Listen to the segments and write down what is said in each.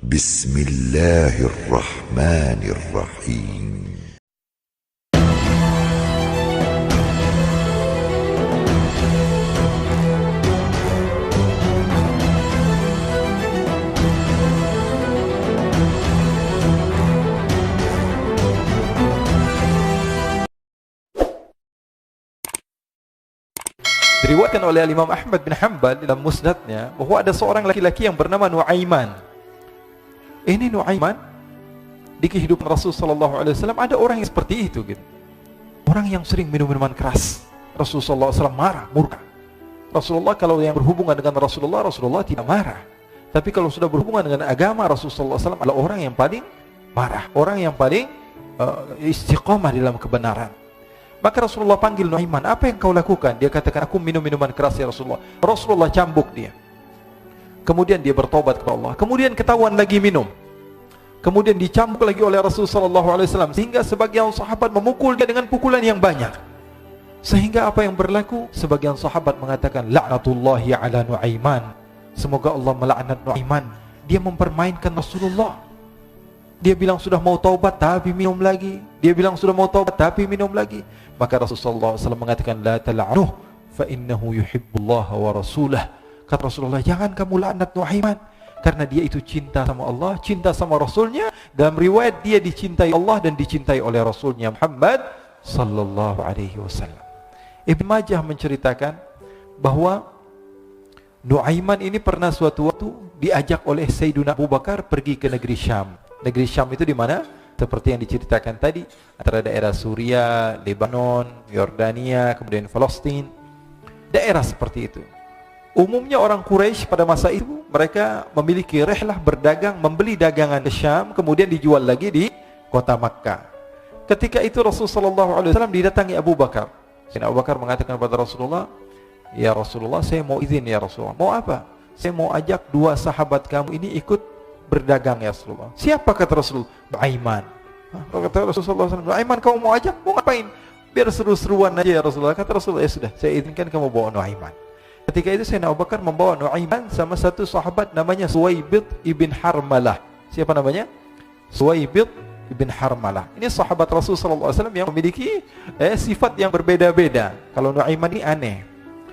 Bismillahirrahmanirrahim. Diriwayatkan oleh Imam Ahmad bin Hanbal dalam musnadnya bahwa ada seorang laki-laki yang bernama Nuaiman. Ini Nuaiman di kehidupan Rasulullah SAW ada orang yang seperti itu gitu. Orang yang sering minum minuman keras. Rasulullah SAW marah, murka. Rasulullah kalau yang berhubungan dengan Rasulullah tidak marah. Tapi kalau sudah berhubungan dengan agama, Rasulullah SAW adalah orang yang paling marah, orang yang paling istiqamah dalam kebenaran. Maka Rasulullah panggil Nuaiman, apa yang kau lakukan? Dia katakan, aku minum minuman keras ya Rasulullah. Rasulullah cambuk dia. Kemudian dia bertobat kepada Allah. Kemudian ketahuan lagi minum. Kemudian dicambuk lagi oleh Rasulullah SAW. Sehingga sebagian sahabat memukul dia dengan pukulan yang banyak. Sehingga apa yang berlaku? Sebagian sahabat mengatakan, la'natullahi ala Nuaiman. Semoga Allah melaknat Nuaiman. Dia mempermainkan Rasulullah. Dia bilang sudah mau taubat tapi minum lagi. Dia bilang sudah mau taubat tapi minum lagi. Maka Rasulullah SAW mengatakan, la tal'anuh fa innahu yuhibbullaha wa rasulah. Kata Rasulullah, jangan kamu laknat Nuaiman, karena dia itu cinta sama Allah, cinta sama Rasulnya. Dalam riwayat dia dicintai Allah dan dicintai oleh Rasulnya Muhammad sallallahu alaihi wasallam. Ibn Majah menceritakan bahwa Nuaiman ini pernah suatu waktu diajak oleh Sayyidina Abu Bakar pergi ke negeri Syam. Negeri Syam itu di mana? Seperti yang diceritakan tadi, antara daerah Suriah, Lebanon, Yordania, kemudian Palestina. Daerah seperti itu. Umumnya orang Quraisy pada masa itu mereka memiliki rihlah berdagang, membeli dagangan ke Syam, kemudian dijual lagi di kota Makkah. Ketika itu Rasulullah SAW didatangi Abu Bakar. Sayyidina Abu Bakar mengatakan kepada Rasulullah, ya Rasulullah, saya mau izin ya Rasulullah. Mau apa? Saya mau ajak dua sahabat kamu ini ikut berdagang ya Rasulullah. Siapa kata Rasulullah? Nuaiman. Kata Rasulullah SAW, Nuaiman kamu mau ajak? Mau ngapain? Biar seru-seruan aja ya Rasulullah. Kata Rasulullah, ya sudah, saya izinkan kamu bawa Nuaiman. Ketika itu Sayyidina Abu Bakar membawa Nuaiman sama satu sahabat namanya Suwaibid ibn Harmalah. Siapa namanya? Suwaibid ibn Harmalah. Ini sahabat Rasulullah SAW yang memiliki sifat yang berbeda-beda. Kalau Nuaiman ini aneh.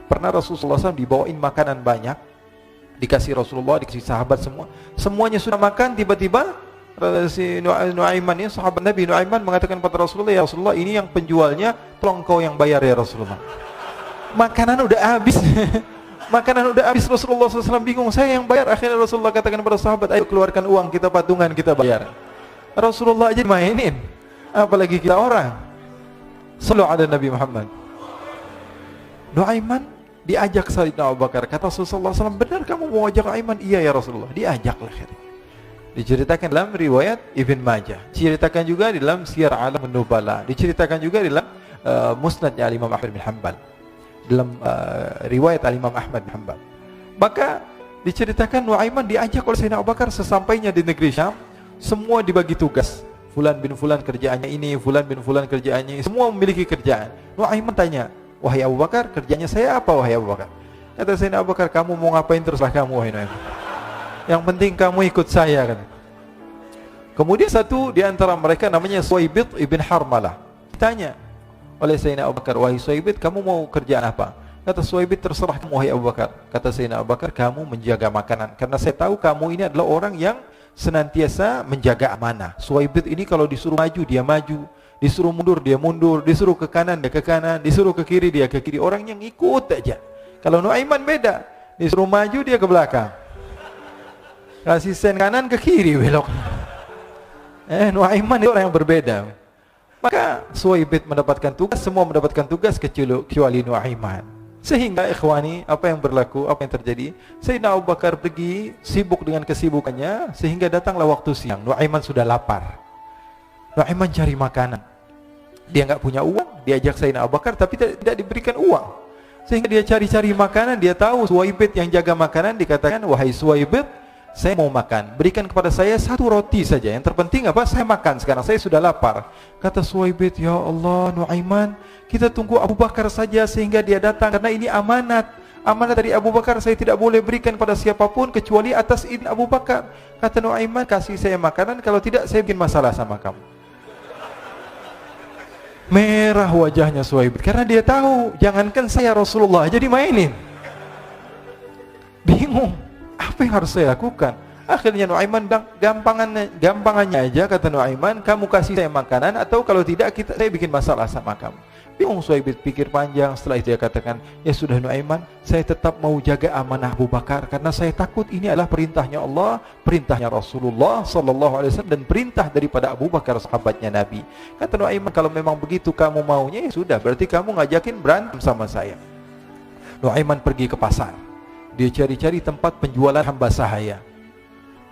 Pernah Rasulullah SAW dibawain makanan banyak, dikasih Rasulullah, dikasih sahabat semua. Semuanya sudah makan, tiba-tiba si Nuaiman ini, sahabat Nabi Nuaiman mengatakan kepada Rasulullah, ya Rasulullah, ini yang penjualnya, tolong kau yang bayar ya Rasulullah. Makanan udah habis. Makanan udah habis. Rasulullah SAW bingung, saya yang bayar. Akhirnya Rasulullah katakan kepada sahabat, ayo keluarkan uang, kita patungan, kita bayar. Rasulullah aja mainin, apalagi kita orang. Sallu ala Nabi Muhammad. Nuaiman diajak Sayyidina Abu Bakar. Kata Rasulullah SAW, benar kamu mau ajak Nuaiman? Iya ya Rasulullah. Diajaklah. Diceritakan dalam riwayat Ibn Majah, diceritakan juga di dalam Syiar A'lam An-Nubala, diceritakan juga di dalam musnadnya Imam Ahmad bin Hanbal, dalam riwayat Imam Ahmad bin Hanbal. Maka diceritakan Nuaiman diajak oleh Sayyidina Abu Bakar. Sesampainya di negeri Syam, semua dibagi tugas. Fulan bin Fulan kerjaannya ini, Fulan bin Fulan kerjaannya ini. Semua memiliki kerjaan. Nuaiman tanya, wahai Abu Bakar, kerjanya saya apa wahai Abu Bakar? Kata Sayyidina Abu Bakar, kamu mau ngapain terserah kamu wahai Nuaiman. Yang penting kamu ikut saya kan. Kemudian satu di antara mereka namanya Suwaibid ibn Harmalah. Ditanya oleh Sayyidina Abu Bakar, wahai Suwaibid, kamu mau kerjaan apa? Kata Suwaibid, terserah kamu wahai Abu Bakar. Kata Sayyidina Abu Bakar, kamu menjaga makanan, karena saya tahu kamu ini adalah orang yang senantiasa menjaga amanah. Suwaibid ini kalau disuruh maju dia maju, disuruh mundur dia mundur, disuruh ke kanan dia ke kanan, disuruh ke kiri dia ke kiri. Orang yang ikut aja. Kalau Nuaiman beda, disuruh maju dia ke belakang, kasih sen kanan ke kiri belok. Nuaiman itu orang yang berbeda. Maka Suwaibid mendapatkan tugas, semua mendapatkan tugas kecuali Nuaiman. Sehingga ikhwani, apa yang berlaku, apa yang terjadi? Sayyidina Abu Bakar pergi sibuk dengan kesibukannya, sehingga datanglah waktu siang. Nuaiman sudah lapar. Nuaiman cari makanan. Dia nggak punya uang, diajak Sayyidina Abu Bakar tapi tidak diberikan uang. Sehingga dia cari-cari makanan, dia tahu Suwaibid yang jaga makanan, dikatakan, wahai Suwaibid, saya mau makan, berikan kepada saya satu roti saja. Yang terpenting apa? Saya makan sekarang, saya sudah lapar. Kata Suwaibid, ya Allah Nuaiman, kita tunggu Abu Bakar saja sehingga dia datang, karena ini amanat. Amanah dari Abu Bakar saya tidak boleh berikan pada siapapun kecuali atas izin Abu Bakar. Kata Nuaiman, kasih saya makanan, kalau tidak saya bikin masalah sama kamu. Merah wajahnya Suhaib karena dia tahu, jangankan saya Rasulullah aja dimainin. Bingung, apa yang harus saya lakukan? Akhirnya Nuaiman bilang, gampangannya aja, kata Nuaiman, kamu kasih saya makanan atau kalau tidak saya bikin masalah sama kamu. Bingung Suhaib pikir panjang, setelah itu dia katakan, ya sudah Nuaiman, saya tetap mau jaga amanah Abu Bakar karena saya takut ini adalah perintahnya Allah, perintahnya Rasulullah sallallahu alaihi wasallam dan perintah daripada Abu Bakar sahabatnya Nabi. Kata Nuaiman, kalau memang begitu kamu maunya, ya sudah, berarti kamu ngajakin berantem sama saya. Nuaiman pergi ke pasar. Dia cari-cari tempat penjualan hamba sahaya.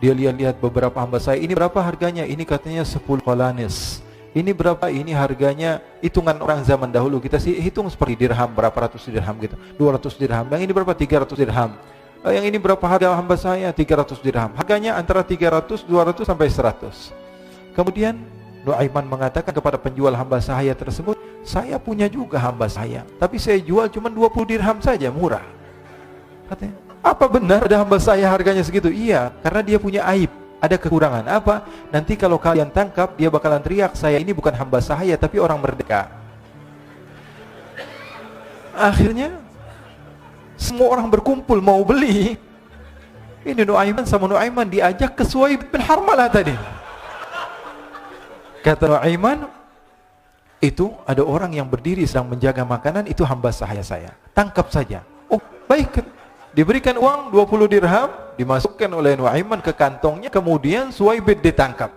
Dia lihat-lihat beberapa hamba sahaya, ini berapa harganya? Ini katanya 10 qalanis. Ini berapa? Ini harganya, hitungan orang zaman dahulu kita sih hitung seperti dirham, berapa ratus dirham gitu, 200 dirham. Yang ini berapa? 300 dirham. Yang ini berapa harga hamba saya? 300 dirham. Harganya antara 300, 200 sampai 100. Kemudian Nuaiman mengatakan kepada penjual hamba sahaya tersebut, saya punya juga hamba saya, tapi saya jual cuma 20 dirham saja, murah. Katanya, apa benar ada hamba saya harganya segitu? Iya, karena dia punya aib, ada kekurangan. Apa? Nanti kalau kalian tangkap, dia bakalan teriak, saya ini bukan hamba sahaya tapi orang merdeka. Akhirnya semua orang berkumpul mau beli. Ini Nuaiman sama Nuaiman diajak ke Suhaib bin Harmalah tadi. Kata Nuaiman, itu ada orang yang berdiri sedang menjaga makanan, itu hamba sahaya saya, tangkap saja. Oh baik. Diberikan uang 20 dirham, dimasukkan oleh Nuaiman ke kantongnya, kemudian Suhaib ditangkap.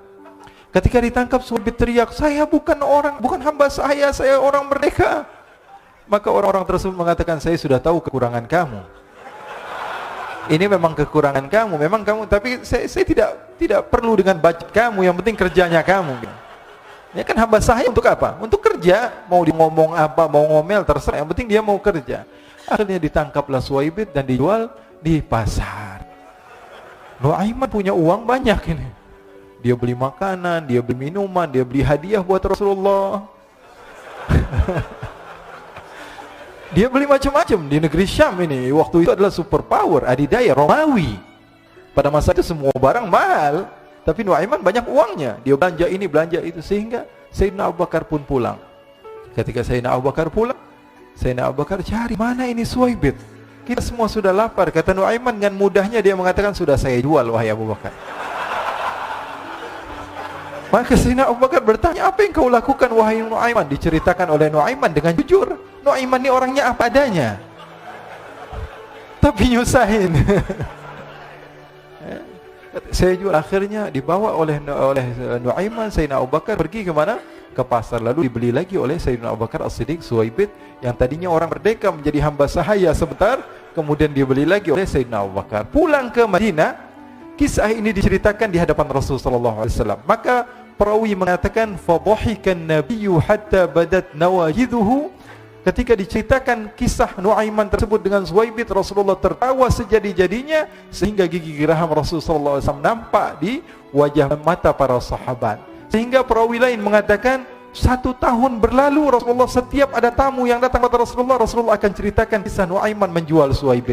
Ketika ditangkap, Suhaib teriak, saya bukan hamba saya orang merdeka. Maka orang-orang tersebut mengatakan, saya sudah tahu kekurangan kamu. Ini memang kekurangan kamu, memang kamu, tapi saya tidak perlu dengan budget kamu, yang penting kerjanya kamu. Ya kan hamba sahaya untuk apa? Untuk kerja, mau di ngomong apa, mau ngomel terserah, yang penting dia mau kerja. Akhirnya ditangkaplah Suhaib dan dijual di pasar. Nuaiman punya uang banyak ini. Dia beli makanan, dia beli minuman, dia beli hadiah buat Rasulullah. Dia beli macam-macam di negeri Syam ini. Waktu itu adalah superpower, adidaya Romawi. Pada masa itu semua barang mahal, tapi Nuaiman banyak uangnya. Dia belanja ini, belanja itu, sehingga Sayyidina Abu Bakar pun pulang. Ketika Sayyidina Abu Bakar pulang, Sayyidina Abu Bakar cari, mana ini Suhaib? Kita semua sudah lapar. Kata Nuaiman dengan mudahnya dia mengatakan, sudah saya jual wahai Abu Bakar. Maka Sayyidina Abu Bakar bertanya, apa yang kau lakukan wahai Nuaiman? Diceritakan oleh Nuaiman dengan jujur. Nuaiman ini orangnya apa adanya, tapi nyusahin. Saya jual. Akhirnya dibawa oleh Nuaiman, Sayyidina Abu Bakar pergi ke mana? Ke pasar, lalu dibeli lagi oleh Sayyidina Abu Bakar As-Siddiq. Suhaib yang tadinya orang merdeka menjadi hamba sahaya sebentar, kemudian dibeli lagi oleh Sayyidina Abu Bakar. Pulang ke Madinah, kisah ini diceritakan di hadapan Rasul sallallahu alaihi wasallam. Maka perawi mengatakan, fadhahikan nabiyyu hatta badat nawajiduhu. Ketika diceritakan kisah Nuaiman tersebut dengan Suhaib, Rasulullah tertawa sejadi-jadinya sehingga gigi geraham Rasul sallallahu alaihi wasallam nampak di wajah mata para sahabat. Sehingga perawi lain mengatakan, 1 tahun berlalu Rasulullah, setiap ada tamu yang datang kepada Rasulullah, Rasulullah akan ceritakan kisah Nuaiman menjual Suhaib.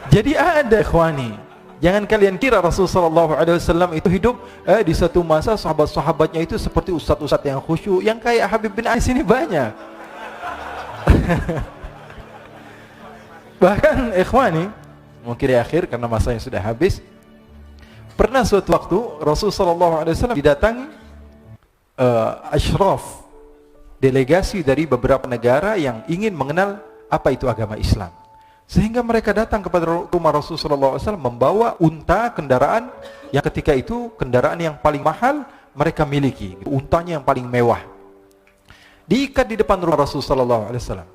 Jadi ada ikhwani, jangan kalian kira Rasulullah sallallahu alaihi wasallam itu hidup di satu masa sahabat-sahabatnya itu seperti ustaz-ustaz yang khusyuk, yang kayak Habib bin Ais ini banyak. Bahkan ikhwani, mungkin di akhir karena masanya sudah habis, pernah suatu waktu Rasulullah sallallahu alaihi wasallam didatangi asyraf, delegasi dari beberapa negara yang ingin mengenal apa itu agama Islam. Sehingga mereka datang kepada rumah Rasulullah sallallahu alaihi wasallam membawa unta, kendaraan yang ketika itu kendaraan yang paling mahal mereka miliki, untanya yang paling mewah. Diikat di depan rumah Rasulullah sallallahu alaihi wasallam.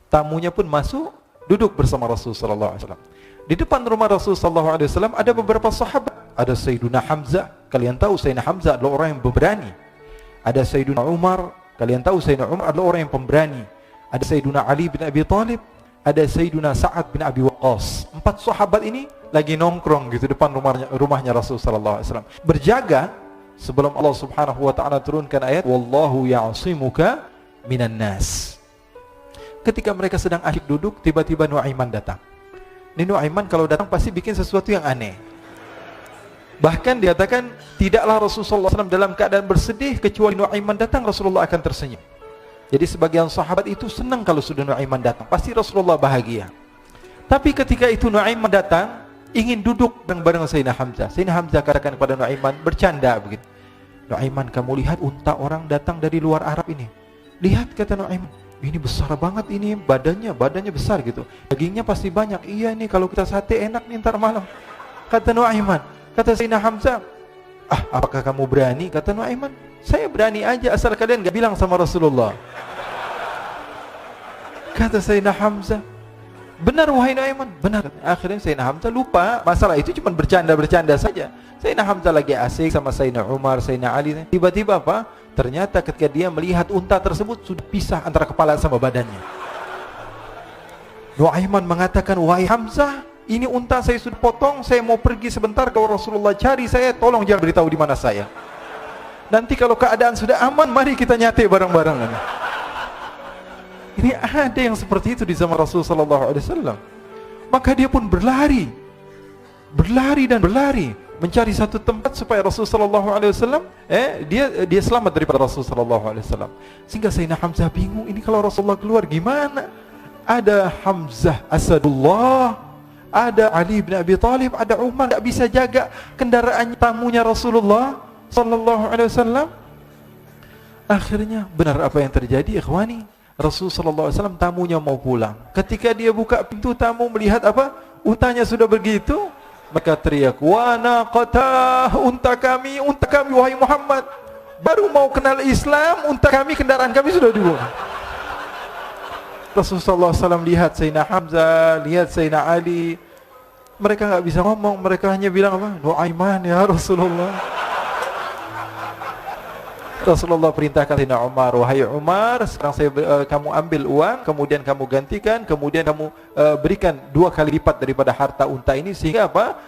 Tamunya pun masuk, duduk bersama Rasulullah sallallahu alaihi wasallam. Di depan rumah Rasulullah sallallahu alaihi wasallam ada beberapa sahabat. Ada Sayyiduna Hamzah, kalian tahu Sayyidina Hamzah adalah orang yang pemberani. Ada Sayyiduna Umar, kalian tahu Sayyidina Umar adalah orang yang pemberani. Ada Sayyiduna Ali bin Abi Thalib, ada Sayyiduna Sa'ad bin Abi Waqqas. 4 sahabat ini lagi nongkrong gitu depan rumahnya Rasulullah sallallahu alaihi wasallam, berjaga sebelum Allah Subhanahu wa taala turunkan ayat wallahu ya'simuka minan nas. Ketika mereka sedang asyik duduk, tiba-tiba Nuaiman datang. Ini Nuaiman kalau datang pasti bikin sesuatu yang aneh. Bahkan dikatakan tidaklah Rasulullah SAW dalam keadaan bersedih kecuali Nuaiman datang, Rasulullah akan tersenyum. Jadi sebagian sahabat itu senang kalau sudah Nuaiman datang, pasti Rasulullah bahagia. Tapi ketika itu Nuaiman datang, ingin duduk bareng Sayyidina Hamzah. Sayyidina Hamzah katakan kepada Nuaiman, bercanda begitu. Nuaiman, kamu lihat unta orang datang dari luar Arab ini. Lihat, kata Nuaiman, ini besar banget ini, badannya besar gitu. Dagingnya pasti banyak. Iya nih, kalau kita sate enak nih ntar malam. Kata Nuaiman. Kata Sayyidina Hamzah, apakah kamu berani? Kata Nuaiman, saya berani aja asal kalian gak bilang sama Rasulullah. Kata Sayyidina Hamzah, benar wahai Nuaiman, benar. Akhirnya Sayyidina Hamzah lupa masalah itu, cuma bercanda-bercanda saja. Sayyidina Hamzah lagi asik sama Sayyidina Umar, Sayyidina Ali. Tiba-tiba apa? Ternyata ketika dia melihat unta tersebut sudah pisah antara kepala sama badannya. Nuaiman mengatakan, wahai Hamzah, ini unta saya sudah potong, saya mau pergi sebentar, kalau Rasulullah cari saya, tolong jangan beritahu di mana saya. Nanti kalau keadaan sudah aman, mari kita nyate bareng-bareng. Ini ada yang seperti itu di zaman Rasulullah SAW. Maka dia pun berlari dan berlari mencari satu tempat supaya Rasulullah SAW dia selamat daripada Rasulullah SAW. Sehingga Sayyidina Hamzah bingung, ini kalau Rasulullah keluar gimana? Ada Hamzah Asadullah, ada Ali bin Abi Thalib, ada Umar, tidak bisa jaga kendaraan tamunya Rasulullah SAW. Akhirnya benar apa yang terjadi, ikhwani. Rasulullah SAW tamunya mau pulang. Ketika dia buka pintu tamu melihat apa? Untanya sudah begitu. Maka teriak, wa naqatah, unta kami wahai Muhammad. Baru mau kenal Islam, unta kami, kendaraan kami sudah dibunuh. Rasulullah SAW lihat Sayyidina Hamzah, lihat Sayyidina Ali. Mereka nggak bisa ngomong, mereka hanya bilang apa? Nuaiman ya Rasulullah. Rasulullah perintahkan Sayyidina Umar, wahai Umar, sekarang kamu ambil uang, kemudian kamu gantikan, kemudian kamu berikan 2 kali lipat daripada harta unta ini, sehingga apa?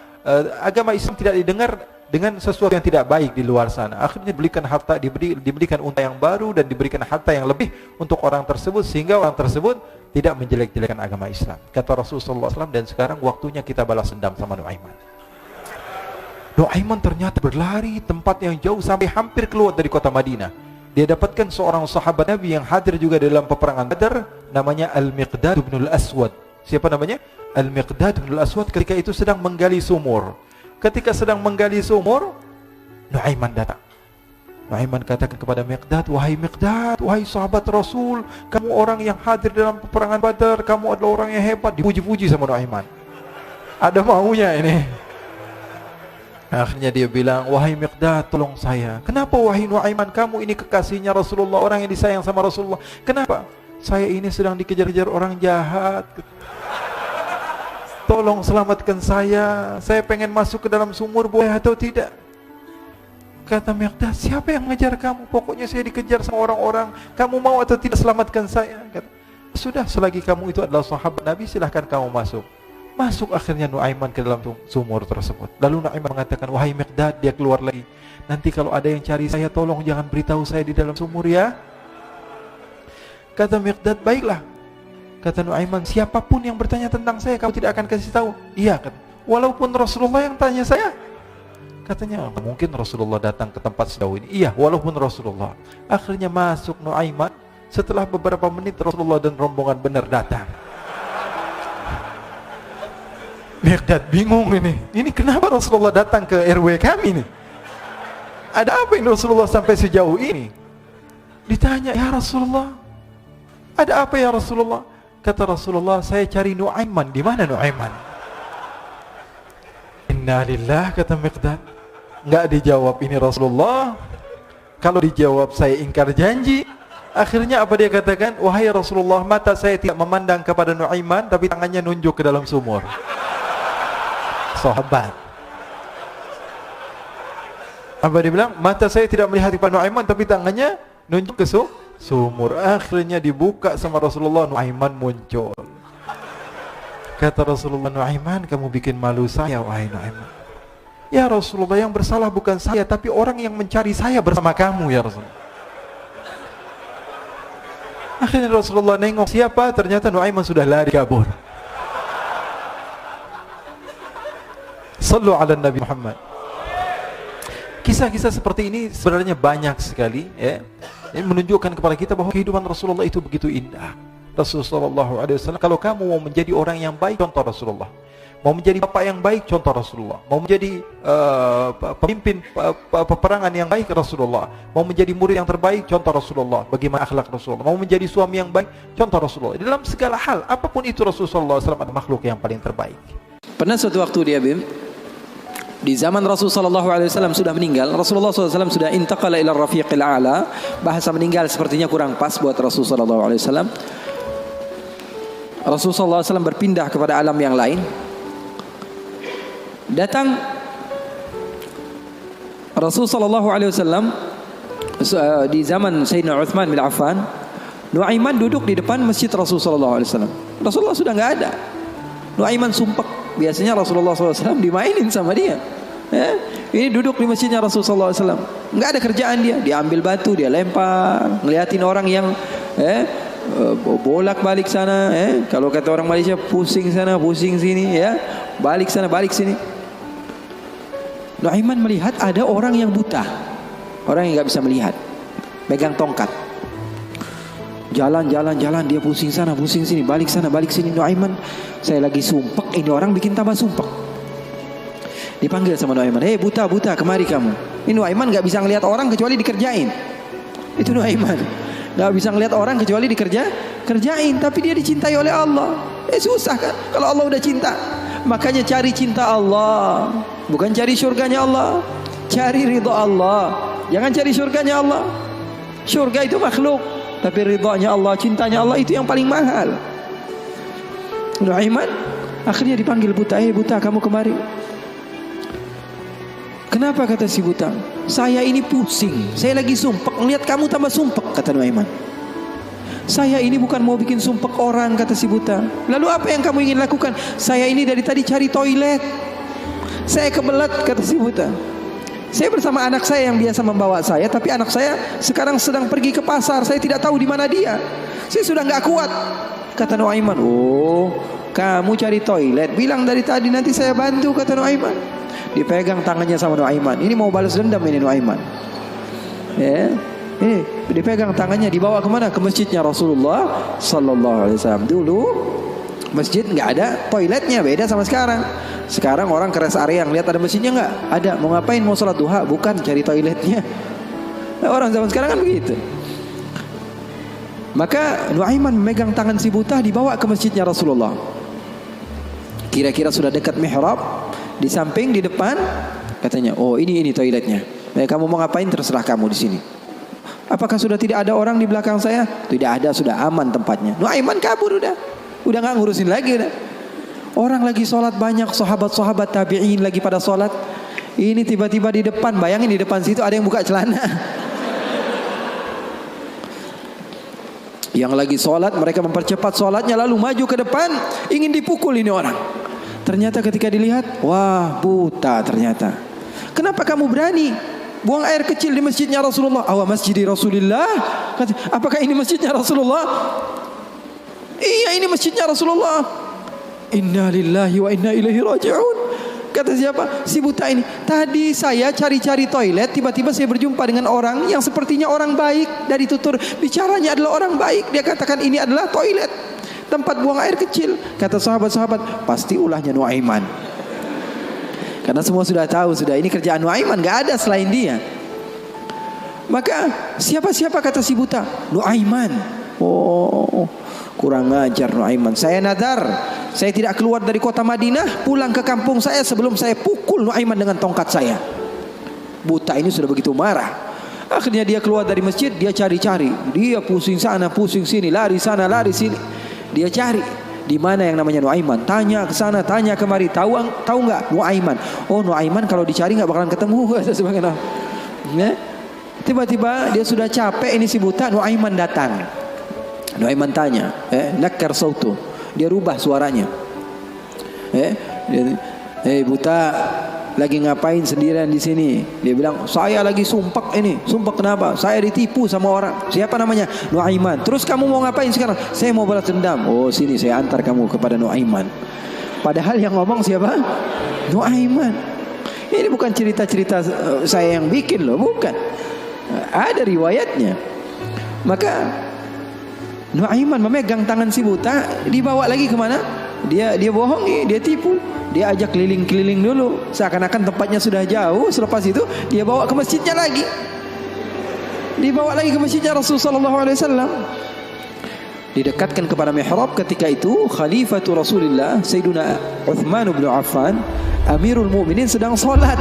Agama Islam tidak didengar dengan sesuatu yang tidak baik di luar sana. Akhirnya diberikan harta, diberikan unta yang baru dan diberikan harta yang lebih untuk orang tersebut, sehingga orang tersebut tidak menjelek-jelekan agama Islam. Kata Rasulullah SAW, dan sekarang waktunya kita balas dendam sama Nuaiman. Nuaiman ternyata berlari tempat yang jauh sampai hampir keluar dari kota Madinah. Dia dapatkan seorang sahabat Nabi yang hadir juga dalam peperangan Badar, namanya Al-Miqdad bin Al-Aswad. Siapa namanya? Al-Miqdad bin Al-Aswad ketika itu sedang menggali sumur. Ketika sedang menggali sumur, Nuaiman datang. Nuaiman katakan kepada Miqdad, wahai Miqdad, wahai sahabat Rasul, kamu orang yang hadir dalam peperangan Badar, kamu adalah orang yang hebat. Dipuji-puji sama Nuaiman. Ada maunya ini. Akhirnya dia bilang, wahai Miqdad, tolong saya. Kenapa wahai Nuaiman, kamu ini kekasihnya Rasulullah, orang yang disayang sama Rasulullah. Kenapa? Saya ini sedang dikejar-kejar orang jahat. Tolong selamatkan saya. Saya pengen masuk ke dalam sumur, boleh atau tidak? Kata Miqdad, siapa yang mengejar kamu? Pokoknya saya dikejar sama orang-orang. Kamu mau atau tidak selamatkan saya? Kata, sudah, selagi kamu itu adalah sahabat Nabi, silahkan kamu masuk. Masuk akhirnya Nuaiman ke dalam sumur tersebut. Lalu Nuaiman mengatakan, wahai Miqdad, dia keluar lagi. Nanti kalau ada yang cari saya, tolong jangan beritahu saya di dalam sumur ya. Kata Miqdad, baiklah. Kata Nuaiman, siapapun yang bertanya tentang saya, kamu tidak akan kasih tahu. Iya, kata. Walaupun Rasulullah yang tanya saya. Katanya, mungkin Rasulullah datang ke tempat sejauh ini. Iya, walaupun Rasulullah. Akhirnya masuk Nuaiman. Setelah beberapa menit, Rasulullah dan rombongan benar datang. Miqdad bingung ini. Ini kenapa Rasulullah datang ke RW kami nih? Ada apa yang Rasulullah sampai sejauh ini? Ditanya, ya Rasulullah, ada apa ya Rasulullah? Kata Rasulullah, saya cari Nuaiman. Di mana Nuaiman? Innalillah, kata Miqdad. Enggak dijawab ini Rasulullah. Kalau dijawab saya ingkar janji. Akhirnya apa dia katakan? Wahai Rasulullah, mata saya tidak memandang kepada Nuaiman, tapi tangannya nunjuk ke dalam sumur. Sahabat. Apa dia bilang? Mata saya tidak melihat kepada Nuaiman, tapi tangannya nunjuk ke sumur. Akhirnya dibuka sama Rasulullah, Nuaiman muncul. Kata Rasulullah, Nuaiman, kamu bikin malu saya, wahai Nuaiman. Ya Rasulullah, yang bersalah bukan saya, tapi orang yang mencari saya bersama kamu, ya Rasulullah. Akhirnya Rasulullah nengok, siapa? Ternyata Nuaiman sudah lari kabur. Sallu ala Nabi Muhammad. Kisah-kisah seperti ini sebenarnya banyak sekali, ya. Ini menunjukkan kepada kita bahwa kehidupan Rasulullah itu begitu indah. Rasulullah SAW, kalau kamu mau menjadi orang yang baik, contoh Rasulullah. Mau menjadi bapak yang baik, contoh Rasulullah. Mau menjadi pemimpin peperangan yang baik, Rasulullah. Mau menjadi murid yang terbaik, contoh Rasulullah. Bagaimana akhlak Rasulullah. Mau menjadi suami yang baik, contoh Rasulullah. Dalam segala hal, apapun itu Rasulullah SAW adalah makhluk yang paling terbaik. Pernah suatu waktu dia di zaman Rasulullah SAW sudah meninggal. Rasulullah SAW sudah intaqala ila rafiqil a'la. Bahasa meninggal sepertinya kurang pas buat Rasulullah SAW. Rasulullah SAW berpindah kepada alam yang lain. Datang Rasulullah SAW di zaman Sayyidina Uthman bin Affan. Nuaiman duduk di depan masjid Rasulullah SAW. Rasulullah sudah nggak ada. Nuaiman sumpek. Biasanya Rasulullah SAW dimainin sama dia. Ini duduk di masjidnya Rasulullah SAW. Nggak ada kerjaan dia. Dia ambil batu, dia lempar, ngeliatin orang yang bolak balik sana, kalau kata orang Malaysia, pusing sana, pusing sini, ya, balik sana, balik sini. Nuaiman melihat ada orang yang buta, orang yang nggak bisa melihat, pegang tongkat, jalan, dia pusing sana, pusing sini, balik sana, balik sini. Nuaiman, saya lagi sumpek, ini orang bikin tambah sumpek. Dipanggil sama Nuaiman, hei buta, kemari kamu. Ini Nuaiman nggak bisa ngelihat orang kecuali dikerjain. Itu Nuaiman. Gak bisa ngelihat orang kecuali kerjain, tapi dia dicintai oleh Allah. Susah kan kalau Allah udah cinta. Makanya cari cinta Allah, bukan cari surganya Allah. Cari ridha Allah, jangan cari surganya Allah. Surga itu makhluk, tapi ridhanya Allah, cintanya Allah itu yang paling mahal. Nuaiman akhirnya dipanggil buta, buta kamu kemari. Kenapa, kata si buta? Saya ini pusing, saya lagi sumpek, ngelihat kamu tambah sumpek, kata Nuaiman. Saya ini bukan mau bikin sumpek orang, kata si buta. Lalu apa yang kamu ingin lakukan? Saya ini dari tadi cari toilet, saya kebelet, kata si buta. Saya bersama anak saya yang biasa membawa saya, tapi anak saya sekarang sedang pergi ke pasar, saya tidak tahu di mana dia. Saya sudah nggak kuat, kata Nuaiman. Oh, kamu cari toilet, bilang dari tadi, nanti saya bantu, kata Nuaiman. Dipegang tangannya sama Nuaiman. Ini mau balas dendam ini Nuaiman. Dipegang tangannya, dibawa kemana? Ke masjidnya Rasulullah Sallallahu Alaihi Wasallam. Dulu masjid nggak ada toiletnya, beda sama sekarang. Sekarang orang ke rest area, ngeliat ada masjidnya nggak? Ada. Mau ngapain? Mau sholat duha? Bukan, cari toiletnya. Orang zaman sekarang kan begitu. Maka Nuaiman memegang tangan si buta, dibawa ke masjidnya Rasulullah. Kira-kira sudah dekat mihrab. Di samping, di depan, katanya, oh ini toiletnya. Kamu mau ngapain terserah kamu di sini. Apakah sudah tidak ada orang di belakang saya? Tidak ada, sudah aman tempatnya. Nuaiman kabur udah nggak ngurusin lagi udah. Orang lagi sholat banyak, sahabat-sahabat tabi'in lagi pada sholat. Ini tiba-tiba di depan, bayangin di depan situ ada yang buka celana. Yang lagi sholat, mereka mempercepat sholatnya lalu maju ke depan, ingin dipukul ini orang. Ternyata ketika dilihat, wah buta ternyata. Kenapa kamu berani buang air kecil di masjidnya Rasulullah? Awak masjid Rasulullah? Apakah ini masjidnya Rasulullah? Iya, ini masjidnya Rasulullah. Inna lillahi wa inna ilaihi raji'un. Kata siapa? Si buta ini. Tadi saya cari-cari toilet, tiba-tiba saya berjumpa dengan orang yang sepertinya orang baik. Dari tutur bicaranya adalah orang baik. Dia katakan ini adalah toilet, tempat buang air kecil. Kata sahabat-sahabat, pasti ulahnya Nuaiman. Karena semua sudah tahu, sudah ini kerjaan Nuaiman, gak ada selain dia. Maka siapa-siapa, kata si buta? Nuaiman. Oh, kurang ajar Nuaiman. Saya nadar, saya tidak keluar dari kota Madinah, pulang ke kampung saya sebelum saya pukul Nuaiman dengan tongkat saya. Buta ini sudah begitu marah. Akhirnya dia keluar dari masjid, dia cari-cari. Dia pusing sana, pusing sini, lari sana, lari sini. Dia cari di mana yang namanya Nuaiman. Tanya ke sana, tanya kemari. Tahu nggak Nuaiman? Oh, Nuaiman kalau dicari nggak bakalan ketemu. Tiba-tiba dia sudah capek, ini si buta. Nuaiman datang. Nuaiman tanya, nakar sautu. Dia rubah suaranya. Buta, lagi ngapain sendirian di sini? Dia bilang, saya lagi sumpek ini. Sumpek kenapa? Saya ditipu sama orang. Siapa namanya? Nuaiman. Terus kamu mau ngapain sekarang? Saya mau balas dendam. Oh, sini saya antar kamu kepada Nuaiman. Padahal yang ngomong siapa? Nuaiman. Ini bukan cerita-cerita saya yang bikin loh, bukan. Ada riwayatnya. Maka Nuaiman memegang tangan si buta, dibawa lagi kemana? Dia bohongi, dia tipu. Dia ajak keliling-keliling dulu, seakan-akan tempatnya sudah jauh. Selepas itu dia bawa ke masjidnya lagi. Dibawa lagi ke masjidnya Rasulullah SAW. Didekatkan kepada mihrab. Ketika itu Khalifatu Rasulullah Sayyiduna Uthman bin Affan, Amirul Mukminin, sedang salat.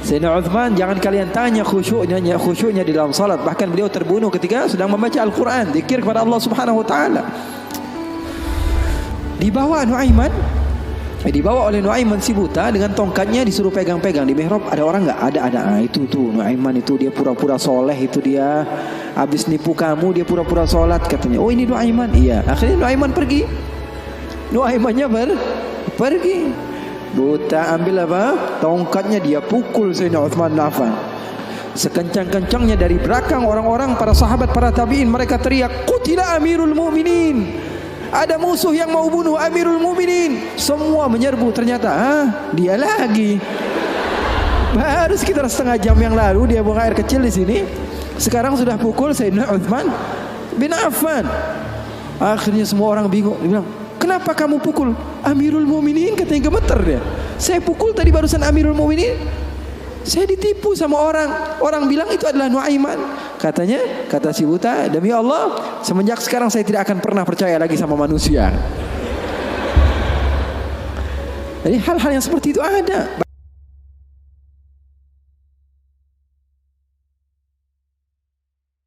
Sayyidina Uthman, jangan kalian tanya khusyuknya di dalam salat. Bahkan beliau terbunuh ketika sedang membaca Al-Quran, zikir kepada Allah Subhanahu wa taala. Dibawa oleh Nuaiman si buta dengan tongkatnya, disuruh pegang-pegang di mihrab. Ada orang enggak? Ada. Nah, itu tuh Nuaiman itu, dia pura-pura soleh, itu dia habis nipu kamu, dia pura-pura salat katanya. Oh, ini Nuaiman. Iya. Akhirnya Nuaiman pergi. Nuaimannya pergi. Buta ambil apa? Tongkatnya, dia pukul Sayyidina Uthman bin Affan. Sekencang-kencangnya dari belakang orang-orang, para sahabat, para tabi'in, mereka teriak, "Qutila Amirul Mukminin." Ada musuh yang mau bunuh Amirul Mukminin. Semua menyerbu. Ternyata dia lagi. Baru sekitar setengah jam yang lalu dia buang air kecil di sini. Sekarang sudah pukul Sayyidina Uthman bin Affan. Akhirnya semua orang bingung. Dia bilang, kenapa kamu pukul Amirul Mukminin? Katanya gemeter dia. Saya pukul tadi barusan Amirul Mukminin. Saya ditipu sama orang. Orang bilang itu adalah Nuaiman. Katanya, kata si buta, demi Allah, semenjak sekarang saya tidak akan pernah percaya lagi sama manusia. Jadi hal-hal yang seperti itu ada.